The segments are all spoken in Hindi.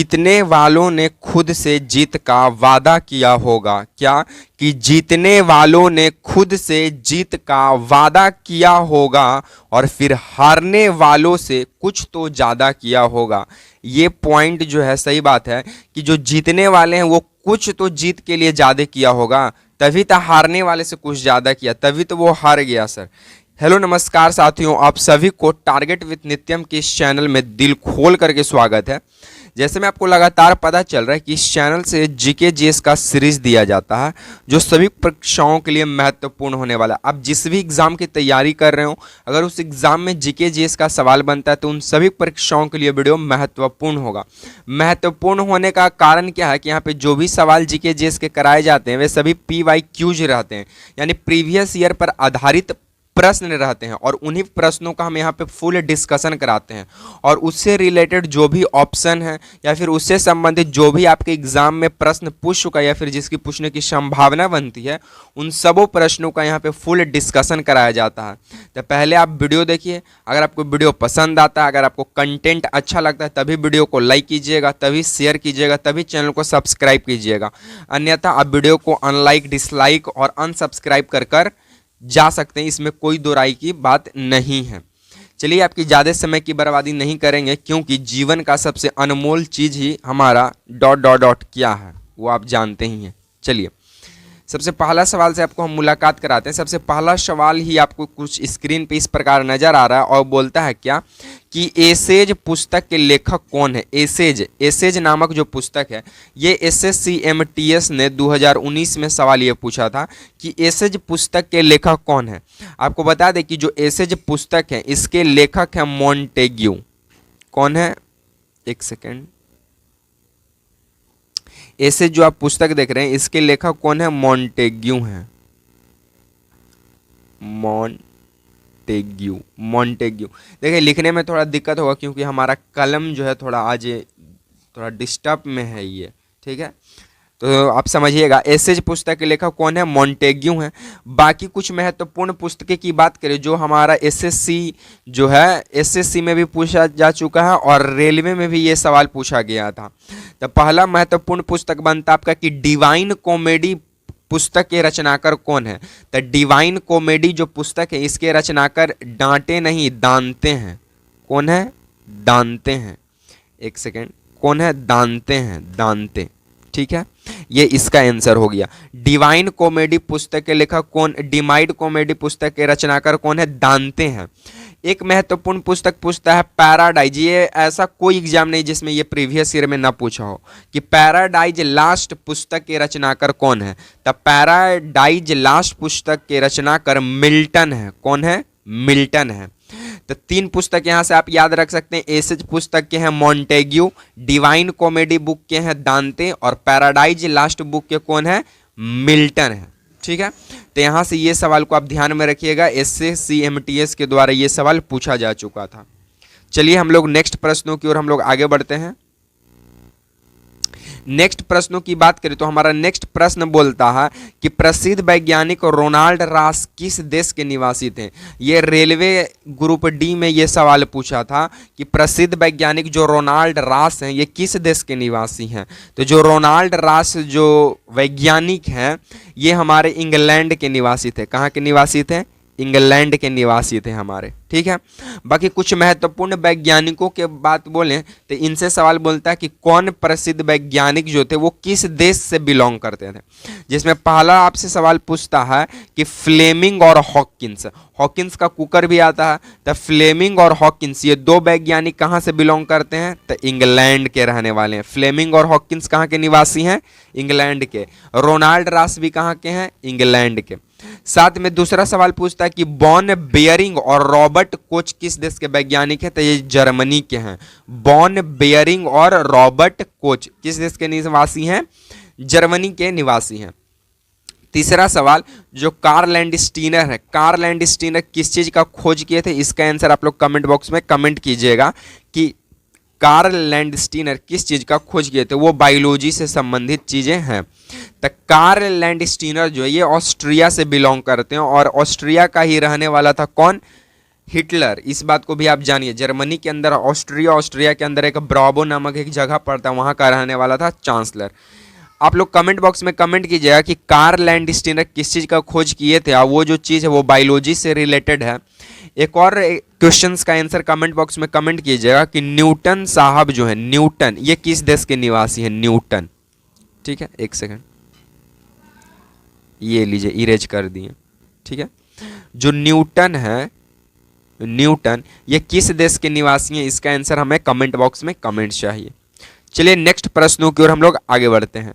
जीतने वालों ने खुद से जीत का वादा किया होगा। क्या? कि जीतने वालों ने खुद से जीत का वादा किया होगा और फिर हारने वालों से कुछ तो ज़्यादा किया होगा। ये पॉइंट जो है सही बात है कि जो जीतने वाले हैं वो कुछ तो जीत के लिए ज़्यादा किया होगा, तभी तो हारने वाले से कुछ ज़्यादा किया, तभी तो वो हार गया सर। हेलो नमस्कार साथियों, आप सभी को टारगेट विद नित्यम के इस चैनल में दिल खोल करके स्वागत है। जैसे मैं आपको लगातार पता चल रहा है कि इस चैनल से जीके जीएस का सीरीज दिया जाता है जो सभी परीक्षाओं के लिए महत्वपूर्ण होने वाला है। आप जिस भी एग्जाम की तैयारी कर रहे हो, अगर उस एग्जाम में जीके जीएस का सवाल बनता है तो उन सभी परीक्षाओं के लिए वीडियो महत्वपूर्ण होगा। महत्वपूर्ण होने का कारण क्या है कि यहाँ पे जो भी सवाल जीके जीएस के कराए जाते हैं वे सभी PYQs रहते हैं, यानी प्रीवियस ईयर पर आधारित प्रश्न रहते हैं और उन्हीं प्रश्नों का हम यहाँ पे फुल डिस्कशन कराते हैं और उससे रिलेटेड जो भी ऑप्शन है या फिर उससे संबंधित जो भी आपके एग्जाम में प्रश्न पूछ चुका या फिर जिसकी पूछने की संभावना बनती है उन सबों प्रश्नों का यहाँ पे फुल डिस्कशन कराया जाता है। तो पहले आप वीडियो देखिए, अगर आपको वीडियो पसंद आता है, अगर आपको कंटेंट अच्छा लगता है तभी वीडियो को लाइक कीजिएगा, तभी शेयर कीजिएगा, तभी चैनल को सब्सक्राइब कीजिएगा। अन्यथा आप वीडियो को अनलाइक, डिसलाइक और अनसब्सक्राइब कर जा सकते हैं, इसमें कोई दो राय की बात नहीं है। चलिए आपकी ज़्यादा समय की बर्बादी नहीं करेंगे क्योंकि जीवन का सबसे अनमोल चीज़ ही हमारा ... क्या है वो आप जानते ही हैं। चलिए सबसे पहला सवाल से आपको हम मुलाकात कराते हैं। सबसे पहला सवाल ही आपको कुछ स्क्रीन पे इस प्रकार नज़र आ रहा है और बोलता है क्या कि एसेज पुस्तक के लेखक कौन है। एसेज नामक जो पुस्तक है ये SSCMTS ने 2019 में सवाल ये पूछा था कि एसेज पुस्तक के लेखक कौन है। आपको बता दें कि जो एसेज पुस्तक है इसके लेखक है मॉन्टेग्यू। कौन है? एक सेकेंड। ऐसे जो आप पुस्तक देख रहे हैं इसके लेखक कौन है? मॉन्टेग्यू हैं। मॉन्टेग्यू देखिए लिखने में थोड़ा दिक्कत होगा क्योंकि हमारा कलम जो है थोड़ा आज थोड़ा डिस्टर्ब में है ये, ठीक है, तो आप समझिएगा। एसेज पुस्तक के लेखक कौन है? मॉन्टेग्यू हैं। बाकी कुछ महत्वपूर्ण पुस्तकें की बात करें जो हमारा SSC जो है SSC में भी पूछा जा चुका है और रेलवे में भी ये सवाल पूछा गया था। तो पहला महत्वपूर्ण पुस्तक बनता आपका कि डिवाइन कॉमेडी पुस्तक के रचनाकार कौन है। तो डिवाइन कॉमेडी जो पुस्तक है इसके रचनाकार डांटे नहीं दांते हैं। कौन है? दांते हैं। एक सेकेंड, कौन है? दांते हैं, दांते, ठीक है, ये इसका आंसर हो गया। डिवाइन कॉमेडी पुस्तक के लेखक कौन? डिमाइड कॉमेडी पुस्तक के रचनाकार कौन है? दांते हैं। एक महत्वपूर्ण पुस्तक पूछता है पैराडाइज। ये ऐसा कोई एग्जाम नहीं जिसमें ये प्रीवियस ईयर में ना पूछा हो कि पैराडाइज लास्ट पुस्तक के रचनाकार कौन है। तब पैराडाइज लास्ट पुस्तक के रचनाकार मिल्टन है। कौन है? मिल्टन है। तो तीन पुस्तक यहां से आप याद रख सकते हैं। एसेज पुस्तक के हैं मॉन्टेग्यू, डिवाइन कॉमेडी बुक के हैं दांते और पैराडाइज लास्ट बुक के कौन है? मिल्टन है, ठीक है। तो यहां से ये सवाल को आप ध्यान में रखिएगा, SSCMTS के द्वारा ये सवाल पूछा जा चुका था। चलिए हम लोग नेक्स्ट प्रश्नों की ओर हम लोग आगे बढ़ते हैं। नेक्स्ट प्रश्नों की बात करें तो हमारा नेक्स्ट प्रश्न बोलता है कि प्रसिद्ध वैज्ञानिक रोनाल्ड रास किस देश के निवासी थे। ये रेलवे ग्रुप D में ये सवाल पूछा था कि प्रसिद्ध वैज्ञानिक जो रोनाल्ड रास हैं ये किस देश के निवासी हैं। तो जो रोनाल्ड रास जो वैज्ञानिक हैं ये हमारे इंग्लैंड के निवासी थे। कहाँ के निवासी थे? इंग्लैंड के निवासी थे हमारे, ठीक है। बाकी कुछ महत्वपूर्ण वैज्ञानिकों के बात बोलें तो इनसे सवाल बोलता है कि कौन प्रसिद्ध वैज्ञानिक जो थे वो किस देश से बिलोंग करते थे। जिसमें पहला आपसे सवाल पूछता है कि फ्लेमिंग और हॉकिंस। हॉकिंस का कुकर भी आता है, तो फ्लेमिंग और हॉकिंस ये दो वैज्ञानिक कहाँ से बिलोंग करते हैं? तो इंग्लैंड के रहने वाले हैं। फ्लेमिंग और हॉकिंस कहाँ के निवासी हैं? इंग्लैंड के। रोनाल्ड रास भी कहाँ के हैं? इंग्लैंड के। साथ में दूसरा सवाल पूछता है कि बॉन बेयरिंग और रॉबर्ट कोच किस देश के वैज्ञानिक हैं। तो ये जर्मनी के हैं। बॉन बेयरिंग और रॉबर्ट कोच किस देश के निवासी हैं? जर्मनी के निवासी हैं। तीसरा सवाल जो कार्ल लैंडस्टीनर है, कार्ल लैंडस्टीनर किस चीज का खोज किए थे? इसका आंसर आप लोग कमेंट बॉक्स में कमेंट कीजिएगा कि कार्ल लैंडस्टीनर किस चीज का खोज किए थे। वो बायोलॉजी से संबंधित चीजें हैं। तो कार्ल लैंडस्टीनर जो है ये ऑस्ट्रिया से बिलोंग करते हैं और ऑस्ट्रिया का ही रहने वाला था कौन? हिटलर, इस बात को भी आप जानिए। जर्मनी के अंदर ऑस्ट्रिया के अंदर एक ब्रावो नामक एक जगह पड़ता है, वहां का रहने वाला था चांसलर। आप लोग कमेंट बॉक्स में कमेंट कीजिएगा कि कार्ल लैंडस्टीनर किस चीज का खोज किए थे, और वो जो चीज है वो बायोलॉजी से रिलेटेड है। एक और क्वेश्चंस का आंसर कमेंट बॉक्स में कमेंट कीजिएगा कि न्यूटन साहब जो है, न्यूटन ये किस देश के निवासी हैं, न्यूटन। ठीक है, एक सेकंड, ये लीजिए इरेज कर दिए। ठीक है, जो न्यूटन है, न्यूटन ये किस देश के निवासी हैं, इसका आंसर हमें कमेंट बॉक्स में कमेंट चाहिए। चलिए नेक्स्ट प्रश्नों की ओर हम लोग आगे बढ़ते हैं।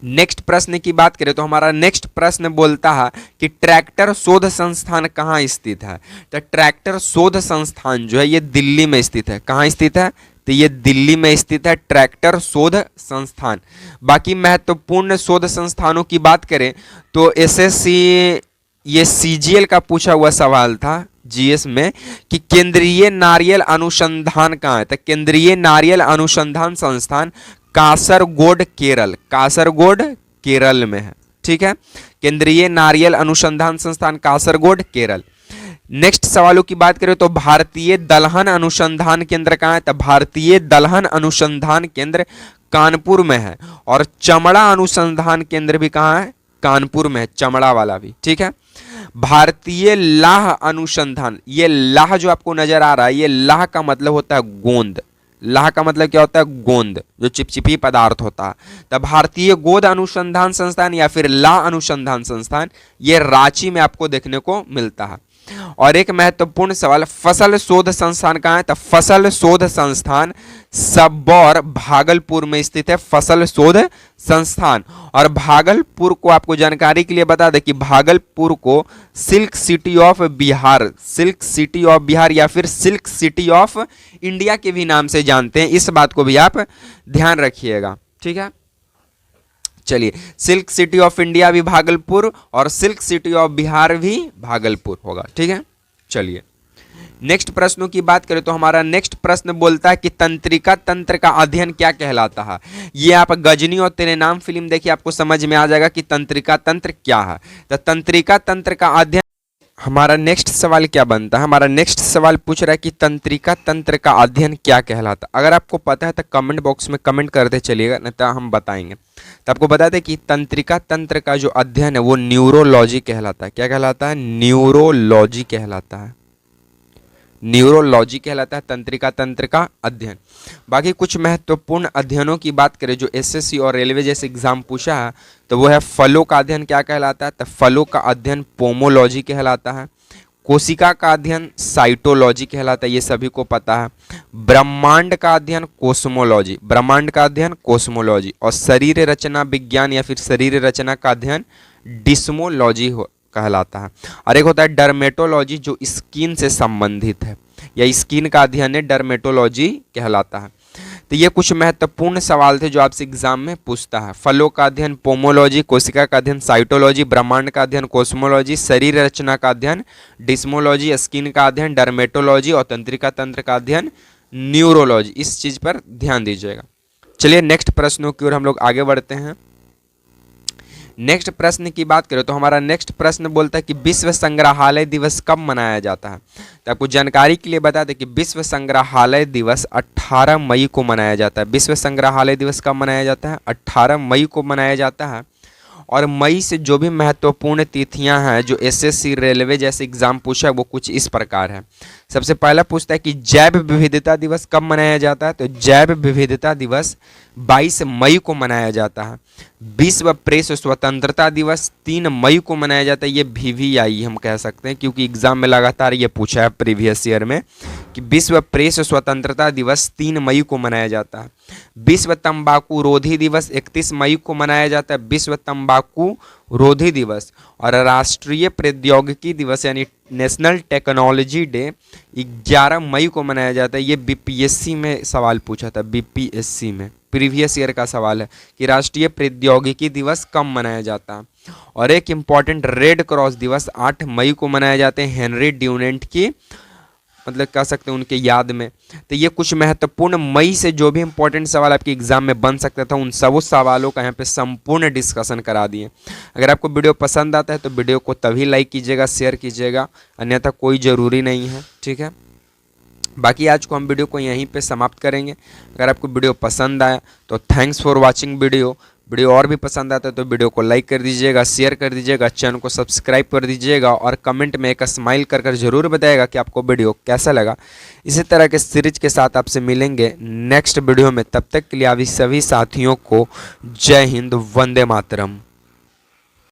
नेक्स्ट प्रश्न की बात करें तो हमारा नेक्स्ट प्रश्न बोलता है कि ट्रैक्टर शोध संस्थान कहाँ स्थित है। तो ट्रैक्टर शोध संस्थान जो है ये दिल्ली में स्थित है। कहाँ स्थित है, तो ये दिल्ली में स्थित है ट्रैक्टर शोध संस्थान। बाकी महत्वपूर्ण शोध संस्थानों की बात करें तो एसएससी, ये सीजीएल का पूछा हुआ सवाल था जीएस में कि केंद्रीय नारियल अनुसंधान कहाँ है। तो केंद्रीय नारियल अनुसंधान संस्थान कासरगोड केरल, कासरगोड केरल में है। ठीक है, केंद्रीय नारियल अनुसंधान संस्थान कासरगोड केरल। नेक्स्ट सवालों की बात करें तो भारतीय दलहन अनुसंधान केंद्र कहाँ है। तो भारतीय दलहन अनुसंधान केंद्र कानपुर में है। और चमड़ा अनुसंधान केंद्र भी कहाँ है, कानपुर में है, चमड़ा वाला भी। ठीक है, भारतीय लाह अनुसंधान, ये लाह जो आपको नजर आ रहा है, ये लाह का मतलब होता है गोंद। लाह का मतलब क्या होता है, गोंद, जो चिपचिपी पदार्थ होता है। तब भारतीय गोंद अनुसंधान संस्थान या फिर लाह अनुसंधान संस्थान ये रांची में आपको देखने को मिलता है। और एक महत्वपूर्ण सवाल, फसल शोध संस्थान कहाँ है। तो फसल शोध संस्थान सबौर भागलपुर में स्थित है, फसल शोध संस्थान। और भागलपुर को आपको जानकारी के लिए बता दें कि भागलपुर को silk city of Bihar, silk city of Bihar या फिर सिल्क सिटी ऑफ इंडिया के भी नाम से जानते हैं। इस बात को भी आप ध्यान रखिएगा। ठीक है, चलिए, सिल्क सिटी ऑफ इंडिया भी भागलपुर और सिल्क सिटी ऑफ बिहार भी भागलपुर होगा। ठीक है, चलिए नेक्स्ट प्रश्नों की बात करें तो हमारा नेक्स्ट प्रश्न बोलता है कि तंत्रिका तंत्र का अध्ययन क्या कहलाता है। ये आप गजनी और तेरे नाम फिल्म देखिए, आपको समझ में आ जाएगा कि तंत्रिका तंत्र क्या है। तो तंत्रिका तंत्र का अध्ययन, हमारा नेक्स्ट सवाल क्या बनता है, हमारा नेक्स्ट सवाल पूछ रहा है कि तंत्रिका तंत्र का अध्ययन क्या कहलाता है। अगर आपको पता है तो कमेंट बॉक्स में कमेंट करते चलिएगा, नहीं तो हम बताएंगे। तो आपको बता दें कि तंत्रिका तंत्र का जो अध्ययन है वो न्यूरोलॉजी कहलाता है। क्या कहलाता है, न्यूरोलॉजी कहलाता है, न्यूरोलॉजी कहलाता है तंत्रिका तंत्र का अध्ययन। बाकी कुछ महत्वपूर्ण अध्ययनों की बात करें जो एसएससी और रेलवे जैसे एग्जाम पूछा है तो वो है फलों का अध्ययन क्या कहलाता है। तो फलों का अध्ययन पोमोलॉजी कहलाता है। कोशिका का अध्ययन साइटोलॉजी कहलाता है, ये सभी को पता है। ब्रह्मांड का अध्ययन कोस्मोलॉजी, ब्रह्मांड का अध्ययन कोस्मोलॉजी। और शरीर रचना विज्ञान या फिर शरीर रचना का अध्ययन डिस्मोलॉजी कहलाता है। और एक होता है डर्मेटोलॉजी जो स्किन से संबंधित है, या स्किन का अध्ययन है डर्मेटोलॉजी कहलाता है। तो ये कुछ महत्वपूर्ण सवाल थे जो आपसे एग्जाम में पूछता है। फलों का अध्ययन पोमोलॉजी, कोशिका का अध्ययन साइटोलॉजी, ब्रह्मांड का अध्ययन कोस्मोलॉजी, शरीर रचना का अध्ययन डिस्मोलॉजी, स्किन का अध्ययन डर्मेटोलॉजी और तंत्रिका तंत्र का अध्ययन न्यूरोलॉजी। इस चीज पर ध्यान दीजिएगा। चलिए नेक्स्ट प्रश्नों की ओर हम लोग आगे बढ़ते हैं। नेक्स्ट प्रश्न की बात करें तो हमारा नेक्स्ट प्रश्न बोलता है कि विश्व संग्रहालय दिवस कब मनाया जाता है। तो आपको जानकारी के लिए बता दें कि विश्व संग्रहालय दिवस 18 मई को मनाया जाता है। विश्व संग्रहालय दिवस कब मनाया जाता है, 18 मई को मनाया जाता है। और मई से जो भी महत्वपूर्ण तिथियां हैं जो एसएससी रेलवे जैसे एग्जाम पूछा है वो कुछ इस प्रकार है। सबसे पहला पूछता है कि जैव विविधता दिवस कब मनाया जाता है। तो जैव विविधता दिवस 22 मई को मनाया जाता है। विश्व प्रेस स्वतंत्रता दिवस 3 मई को मनाया जाता है। ये VVI हम कह सकते हैं क्योंकि एग्जाम में लगातार ये पूछा है प्रीवियस ईयर में कि विश्व प्रेस स्वतंत्रता दिवस 3 मई को मनाया जाता है। विश्व तंबाकू रोधी दिवस 31 मई को मनाया जाता है, विश्व तंबाकू रोधी दिवस। और राष्ट्रीय प्रौद्योगिकी दिवस यानी नेशनल टेक्नोलॉजी डे 11 मई को मनाया जाता है। ये बीपीएससी में सवाल पूछा था, बीपीएससी में प्रीवियस ईयर का सवाल है कि राष्ट्रीय प्रौद्योगिकी दिवस कब मनाया जाता है। और एक इम्पॉर्टेंट रेड क्रॉस दिवस 8 मई को मनाया जाते हैं हेनरी ड्यूनेंट की मतलब कह सकते हैं उनके याद में। तो ये कुछ महत्वपूर्ण मई से जो भी इंपॉर्टेंट सवाल आपके एग्जाम में बन सकता था उन सब सवालों का यहाँ पे संपूर्ण डिस्कशन करा दिए। अगर आपको वीडियो पसंद आता है तो वीडियो को तभी लाइक कीजिएगा, शेयर कीजिएगा, अन्यथा कोई ज़रूरी नहीं है, ठीक है। बाकी आज को हम वीडियो को यहीं पे समाप्त करेंगे। अगर आपको वीडियो पसंद आया तो थैंक्स फॉर वाचिंग वीडियो और भी पसंद आता है तो वीडियो को लाइक कर दीजिएगा, शेयर कर दीजिएगा, चैनल को सब्सक्राइब कर दीजिएगा और कमेंट में एक स्माइल कर ज़रूर बताइएगा कि आपको वीडियो कैसा लगा। इसी तरह के सीरीज के साथ आपसे मिलेंगे नेक्स्ट वीडियो में। तब तक के लिए आप सभी साथियों को जय हिंद, वंदे मातरम।